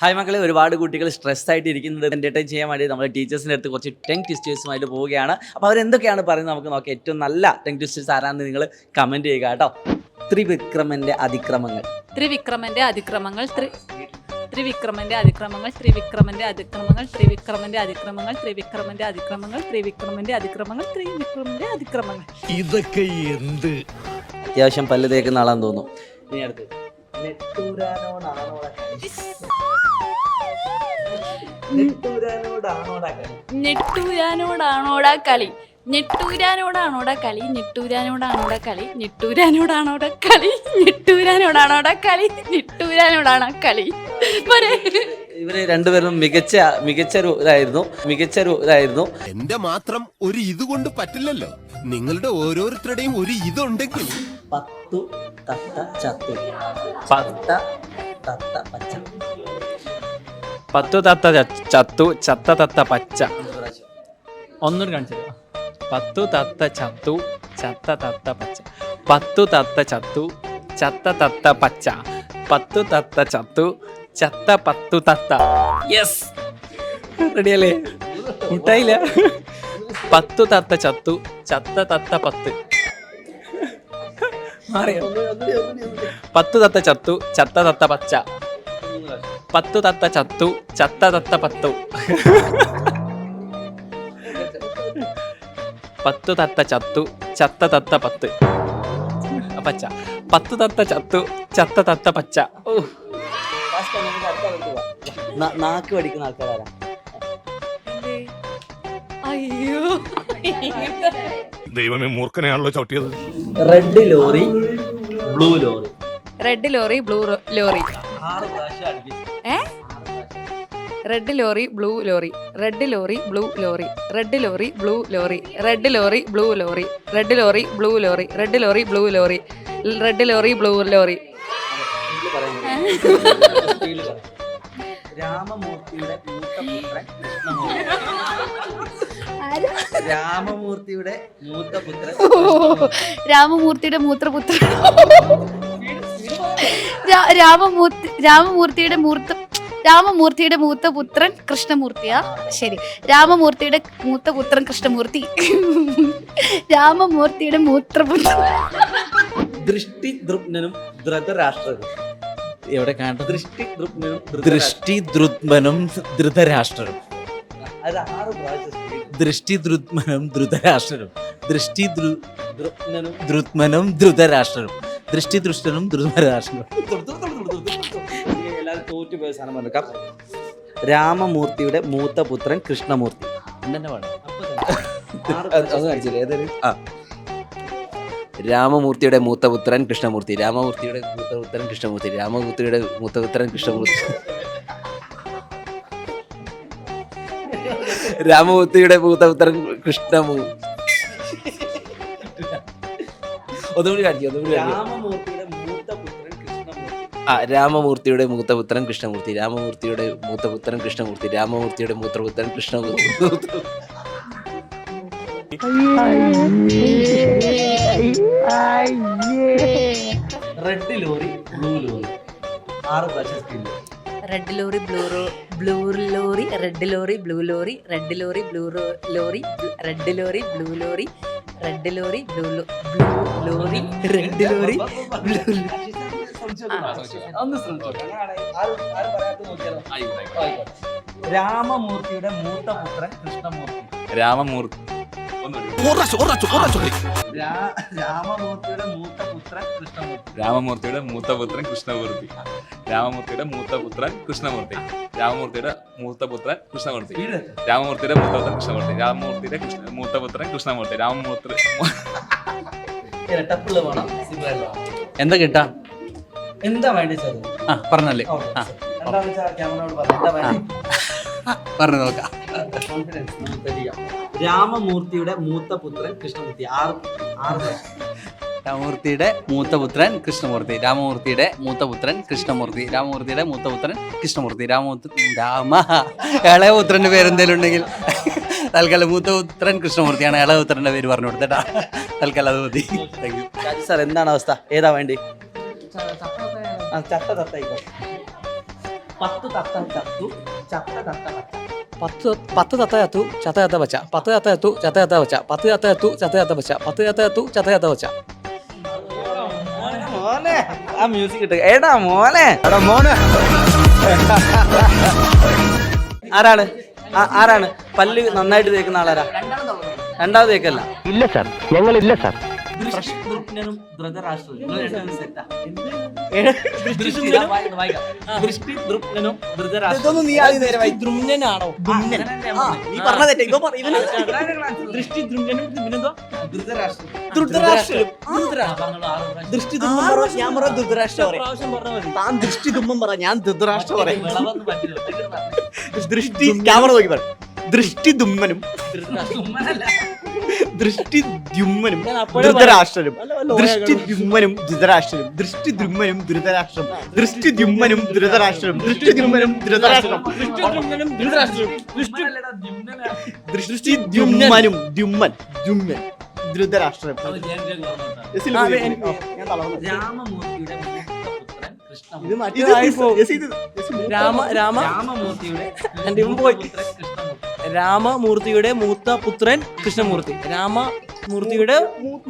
Hi മക്കളെ, ഒരുപാട് കുട്ടികൾ സ്ട്രെസ് ആയിട്ട് ഇരിക്കുന്നത് എൻ്റർടൈൻ ചെയ്യാൻ വേണ്ടി നമ്മൾ ടീച്ചേഴ്സിൻ്റെ അടുത്ത് കുറച്ച് ടങ് ട്വിസ്റ്റേഴ്സുമായിട്ട് പോവുകയാണ്. അപ്പോൾ അവരെന്തൊക്കെയാണ് പറയുന്നത് നമുക്ക് നോക്കാം. ഏറ്റവും നല്ല ടങ് ട്വിസ്റ്റേഴ്സ് ആരാണെന്ന് നിങ്ങൾ കമൻറ്റ് ചെയ്യുക കേട്ടോ. ത്രിവിക്രമൻ്റെ അതിക്രമങ്ങൾ. ത്രിവിക്രമന്റെ അതിക്രമങ്ങൾ ത്രിവിക്രമന്റെ അതിക്രമങ്ങൾ ത്രിവിക്രമന്റെ അതിക്രമങ്ങൾ ത്രിവിക്രമന്റെ അതിക്രമങ്ങൾ ത്രിവിക്രമന്റെ അതിക്രമങ്ങൾ ത്രിവിക്രമന്റെ അതിക്രമങ്ങൾ ത്രിവിക്രമന്റെ അതിക്രമങ്ങൾ. ഇതൊക്കെ എന്ത്? അത്യാവശ്യം പല്ല് തേക്കുന്ന ആളാന്ന് തോന്നുന്നു. ഇനി അടുത്ത് നെട്ടൂരാനോടാണോടാ കളി. നെട്ടൂരാനോടാണോടാ കളി. നെട്ടൂരാനോടാണോടാ കളി. നെട്ടൂരാനോടാണോടാ കളി. നെട്ടൂരാനോടാണോടാ കളി. നെട്ടൂരാനോടാണോടാ കളി. നെട്ടൂരാനോടാണോ കളി. ഇവര് രണ്ടുപേരും മികച്ച ഒരു ഇതായിരുന്നു. എന്റെ മാത്രം ഒരു ഇത് കൊണ്ട് പറ്റില്ലല്ലോ. നിങ്ങളുടെ ഓരോരുത്തരുടെയും ഒരു ഇതുണ്ടെങ്കിൽ. പത്തു തത്ത ചത്തു. പത്ത തത്ത പച്ച. പത്തു തത്ത ചത്തു ചത്ത തത്ത പച്ച. ഒന്നൂടി കാണിച്ചു. പത്തു തത്ത ചത്തു ചത്ത തത്ത പച്ച. പത്തു തത്ത ചത്തു ചത്ത തത്ത പച്ച. പത്തു തത്ത ചത്തു ചത്ത പത്തു തത്ത. യെസ്, റെഡിയല്ലേ? മുട്ടായില്ല. പത്തു തത്ത ചത്തു ചത്ത തത്ത പത്ത്. മാറിയോ? പത്തു തത്ത ചത്തു ചത്ത തത്ത പച്ച. പത്തു തത്ത ചത്തു ചത്ത തത്ത പത്തു. പത്തു തത്ത ചത്തു ചത്ത തത്ത പത്ത് പച്ച. പത്തു തത്ത ചത്തു ചത്ത തത്ത പച്ച. നാക്ക് പഠിക്കുന്ന ആൾക്കാരാ. അയ്യോ, ദൈവമേ, മൂർഖനെയാണല്ലോ ചവിട്ടിയത്. Red lorry blue lorry. Red lorry blue lorry. 6 പ്രാവശ്യം അടുപ്പിച്ചു. Red lorry blue lorry. Red lorry blue lorry. Red lorry blue lorry. Red lorry blue lorry. Red lorry blue lorry. Red lorry blue lorry. Red lorry blue lorry. രാമമൂർത്തിയുടെ മൂത്ത പുത്രൻ കൃഷ്ണമൂർത്തി. രാമമൂർത്തിയുടെ മൂത്ത പുത്രൻ. രാമമൂർത്തിയുടെ മൂത്രപുത്രൻ. രാമമൂർത്തിയുടെ മൂത്ത പുത്രൻ കൃഷ്ണമൂർത്തിയാ. ശരി, രാമമൂർത്തിയുടെ മൂത്ത പുത്രൻ കൃഷ്ണമൂർത്തി. രാമമൂർത്തിയുടെ മൂത്രപുത്രൻ. ദൃഷ്ടിദ്രുമ്നനും ധൃതരാഷ്ട്രനും. എവിടെ കാണട്ടെ? ദൃഷ്ടിദ്രുമ്നും ധൃതരാഷ്ട്രരും. അത് 6 പ്രാവശ്യം. ദൃഷ്ടിദ്രുത്മനും ധൃതരാഷ്ട്രരും. ദൃഷ്ടിദ്രുമ്നനും ദ്രുത്മനും ധൃതരാഷ്ട്രരും. ദൃഷ്ടിദൃഷ്ടനും ധൃതരാഷ്ട്രരും. എല്ലാവരും തോറ്റുപോയ സാധനം പറഞ്ഞേക്കാം. രാമമൂർത്തിയുടെ മൂത്ത പുത്രൻ കൃഷ്ണമൂർത്തി. രാമമൂർത്തിയുടെ മൂത്തപുത്രൻ കൃഷ്ണമൂർത്തി. രാമമൂർത്തിയുടെ മൂത്തപുത്രൻ കൃഷ്ണമൂർത്തി. രാമമൂർത്തിയുടെ മൂത്തപുത്രൻ കൃഷ്ണമൂർത്തി. രാമമൂർത്തിയുടെ മൂത്തപുത്രൻ കൃഷ്ണമൂർത്തി. ഒന്നുകൂടി കാണിക്കും. രാമമൂർത്തിയുടെ മൂത്ത പുത്രൻ കൃഷ്ണമൂർത്തി. രാമമൂർത്തിയുടെ മൂത്തപുത്രൻ കൃഷ്ണമൂർത്തി. രാമമൂർത്തിയുടെ മൂത്തപുത്രൻ കൃഷ്ണമൂർത്തി. രാമമൂർത്തിയുടെ മൂത്തപുത്രൻ Krishnamurthy. Red lorry blue lorry. 6 പ്രാവശ്യം. Red lorry blue lorry. Red lorry blue lorry. Red lorry blue lorry. Red lorry blue lorry. Red lorry blue lorry. Red lorry blue. രാമമൂർത്തിയുടെ മൂത്ത പുത്രൻ കൃഷ്ണമൂർത്തി. രാമമൂർത്തി. രാമമൂർത്തിയുടെ മൂത്ത പുത്രൻ കൃഷ്ണമൂർത്തി. രാമമൂർത്തിയുടെ മൂത്തപുത്രൻ കൃഷ്ണമൂർത്തി. രാമമൂർത്തിയുടെ മൂത്തപുത്രൻ കൃഷ്ണമൂർത്തി. രാമമൂർത്തിയുടെ മൂത്തപുത്രൻ കൃഷ്ണമൂർത്തി. രാമമൂർത്തിയുടെ മൂത്തപുത്രൻ കൃഷ്ണമൂർത്തി. രാമമൂർത്തിയുടെ മൂത്തപുത്രൻ കൃഷ്ണമൂർത്തി. രാമമൂർത്തി. ഇരട്ടപ്പുള്ള വേണം. എന്താ കിട്ടാ? എന്താ വേണ്ടി സാർ? പറഞ്ഞല്ലേ? എന്താണെന്ന് വെച്ചാൽ ക്യാമറയോട് പറഞ്ഞു. എന്താ വേണ്ടി? പറഞ്ഞു നോക്കാം. രാമമൂർത്തിയുടെ മൂത്ത പുത്രൻ കൃഷ്ണമൂർത്തി. 6 രാമമൂർത്തിയുടെ മൂത്തപുത്രൻ കൃഷ്ണമൂർത്തി. രാമമൂർത്തിയുടെ മൂത്തപുത്രൻ കൃഷ്ണമൂർത്തി. രാമമൂർത്തിയുടെ മൂത്തപുത്രൻ കൃഷ്ണമൂർത്തി. ഇളയപുത്രന്റെ പേരെന്തേലും ഉണ്ടെങ്കിൽ തൽക്കാലം മൂത്തപുത്രൻ കൃഷ്ണമൂർത്തിയാണ്. ഇളയപുത്രന്റെ പേര് പറഞ്ഞു കൊടുത്തേട്ടാ. തൽക്കാലം അത് മതി. Thank you. സാർ, എന്താണ് അവസ്ഥ? ഏതാ വേണ്ടി? ചത്ത തത്തായിക്കോ. 10 തത്ത ചത്തു ചത്ത തത്ത പച്ച. പത്ത് തത്ത ചത്തു ചത്ത ചത്ത പച്ച. 10 തത്ത ചത്തു ചത്ത ചത്ത പച്ച. 10 തത്ത ചത്തു ചത്ത ചത്ത പച്ച. 10 തത്ത ചത്തു ചത്ത ചത്ത പച്ച. മോനെ ആ മ്യൂസിക് കിട്ടുക. എടാ മോനെ ആരാണ് ആരാണ് പല്ല് നന്നായിട്ട് തേക്കുന്ന ആളാരാ? രണ്ടാമത് തേക്കല്ല. ഇല്ല സാർ, ഞങ്ങളില്ല സാർ. ദൃഷ്ടിദ്രുമ്നനും ധൃതരാഷ്ട്രനും. നിങ്ങൾ രണ്ടുപേരും set ആ. ദൃഷ്ടിദ്രുമ്നനും ധൃതരാഷ്ട്രനും. ദ്രുമ്നനാണോ? നീ പറഞ്ഞ തെറ്റ്. ഇപ്പൊ പറ, ഇവന് ദൃഷ്ടി ദ്രുമ്നനും പിന്നെന്തോ ധൃതരാഷ്ട്രം. ധൃതരാഷ്ട്രം. ദൃഷ്ടി ഞാൻ പറഞ്ഞ ധൃതരാഷ്ട്രം പ്രാവശ്യം പറഞ്ഞാൽ മതി. താൻ ദൃഷ്ടി തുമ്പം പറ, ഞാൻ ധൃതരാഷ്ട്രം പറയും. വിളവൊന്നും പറ്റില്ല. ദൃഷ്ടി ക്യാമറ നോക്കി പറ. ദൃഷ്ടി ദുമ്മനും ദൃഷ്ടി ദ്യുമ്മനും ധൃതരാഷ്ട്രനും. ദൃഷ്ടി ദ്യുമ്മനും ധൃതരാഷ്ട്രനും. ദൃഷ്ടി ദ്യുമ്മനും ധൃതരാഷ്ട്രം. ദൃഷ്ടി ദ്യുമ്മനും ധൃതരാഷ്ട്രം. ദൃഷ്ടി ദ്യുമ്മനും ധൃതരാഷ്ട്രം. ദൃഷ്ടി ദ്യുമ്മനും ദ്യുമ്മൻ ദ്യുമ്മൻ ധൃതരാഷ്ട്രം. ഞാൻ തളർന്നു. രാമമൂർത്തിയുടെ മൂത്തപുത്രൻ കൃഷ്ണമൂർത്തി. ഇത് മറ്റേ രാമമൂർത്തിയുടെ രാമമൂർത്തിയുടെ മൂത്ത പുത്രൻ കൃഷ്ണമൂർത്തി. രാമമൂർത്തിയുടെ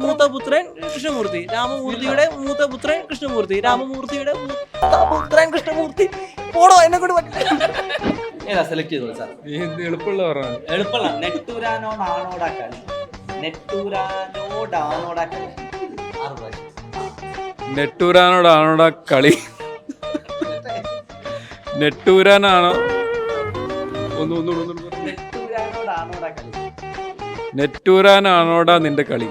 മൂത്ത പുത്രൻ കൃഷ്ണമൂർത്തി. രാമമൂർത്തിയുടെ മൂത്ത പുത്രൻ കൃഷ്ണമൂർത്തി. രാമമൂർത്തിയുടെ മൂത്ത പുത്രൻ കൃഷ്ണമൂർത്തി. പോടോ, എന്നെ കൊണ്ട് പറ്റില്ല. ഏതാ സെലക്ട് ചെയ്തോളൂ സാർ. എളുപ്പമുള്ള പറഞ്ഞു. എളുപ്പമല്ല. നെട്ടൂരാനോടാണോടാ കളി. നെട്ടൂരാനോടാണോടാ കളി. 6 പ്രാവശ്യം. നെട്ടൂരാനോടാണോടാ കളി. നെട്ടൂരാനാണോ? നെട്ടൂരാനോടാണോടാ കളി. നെട്ടൂരാനാണോടാ നിന്റെ കളി.